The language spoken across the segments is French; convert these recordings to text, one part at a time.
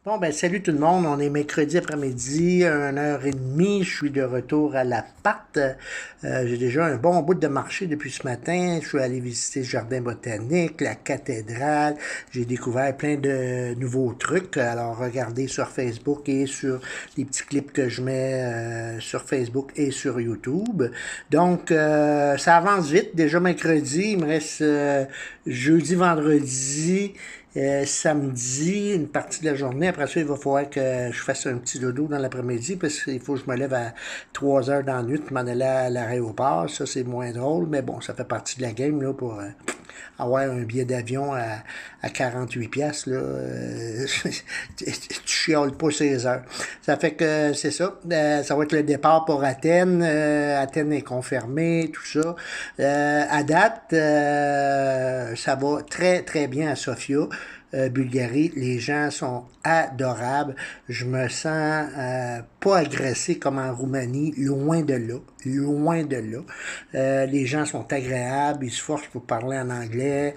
Bon, ben salut tout le monde, on est mercredi après-midi, 1h30, je suis de retour à l'appart. J'ai déjà un bon bout de marché depuis ce matin. Je suis allé visiter le jardin botanique, la cathédrale. J'ai découvert plein de nouveaux trucs. Alors regardez sur Facebook et sur les petits clips que je mets sur Facebook et sur YouTube. Donc ça avance vite, déjà mercredi, il me reste jeudi, vendredi. Samedi, une partie de la journée. Après ça, il va falloir que je fasse un petit dodo dans l'après-midi parce qu'il faut que je me lève à 3 heures dans la nuit pour m'en aller à l'aéroport. Ça, c'est moins drôle, mais bon, ça fait partie de la game là, pour avoir un billet d'avion à 48 piastres. Là, tu chiales pas 16 heures. Ça fait que c'est ça. Ça va être le départ pour Athènes. Athènes est confirmé, tout ça. À date, ça va très, très bien à Sofia. Bulgarie, les gens sont adorables. Je me sens pas agressé comme en Roumanie, loin de là, loin de là. Les gens sont agréables, ils se forcent pour parler en anglais.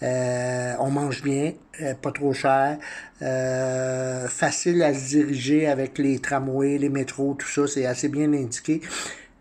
On mange bien, pas trop cher. Facile à se diriger avec les tramways, les métros, tout ça, c'est assez bien indiqué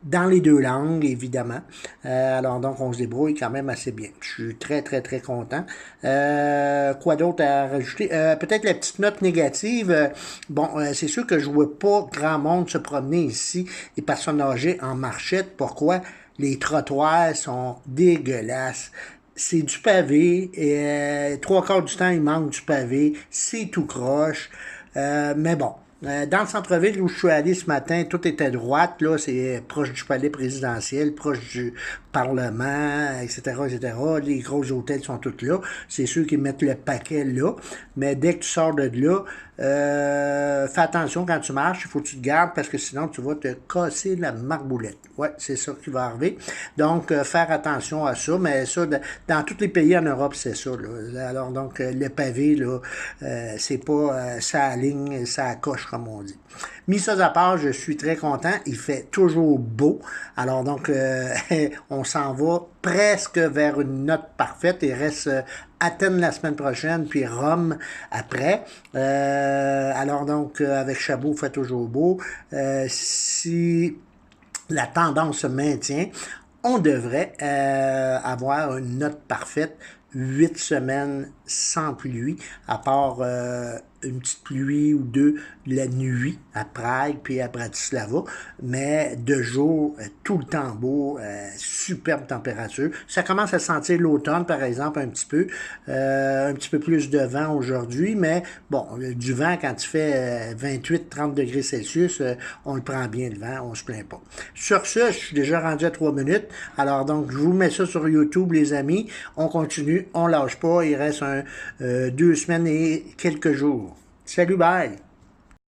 dans les deux langues, évidemment. Alors donc, on se débrouille quand même assez bien. Je suis très, très, très content. Quoi d'autre à rajouter? Peut-être la petite note négative. Bon, c'est sûr que je vois pas grand monde se promener ici, les personnes âgées en marchette. Pourquoi? Les trottoirs sont dégueulasses. C'est du pavé, et trois quarts du temps, il manque du pavé. C'est tout croche. Mais bon, dans le centre-ville où je suis allé ce matin, tout était droite, là, c'est proche du palais présidentiel, proche du Parlement, etc., etc. Les gros hôtels sont tous là. C'est sûr qu'ils mettent le paquet là, mais dès que tu sors de là, fais attention quand tu marches, il faut que tu te gardes parce que sinon tu vas te casser la marboulette. Ouais, c'est ça qui va arriver. Donc, faire attention à ça, mais ça, dans tous les pays en Europe, c'est ça. Là. Alors, donc, le pavé, là, c'est pas ça ligne, ça coche, comme on dit. Mis ça à part, je suis très content. Il fait toujours beau. Alors, donc, on s'en va presque vers une note parfaite. Il reste Athènes la semaine prochaine, puis Rome après. Alors, donc, avec Chabot, fait toujours beau. Si la tendance se maintient, on devrait avoir une note parfaite, 8 semaines sans pluie, à part une petite pluie ou deux la nuit à Prague puis à Bratislava, mais de jour, tout le temps beau, superbe température. Ça commence à sentir l'automne, par exemple, un petit peu plus de vent aujourd'hui, mais bon, du vent, quand tu fais 28-30 degrés Celsius, on le prend bien le vent, on se plaint pas. Sur ce, je suis déjà rendu à 3 minutes, alors donc, je vous mets ça sur YouTube, les amis, on continue, on lâche pas, il reste 2 semaines et quelques jours. Salut, bye!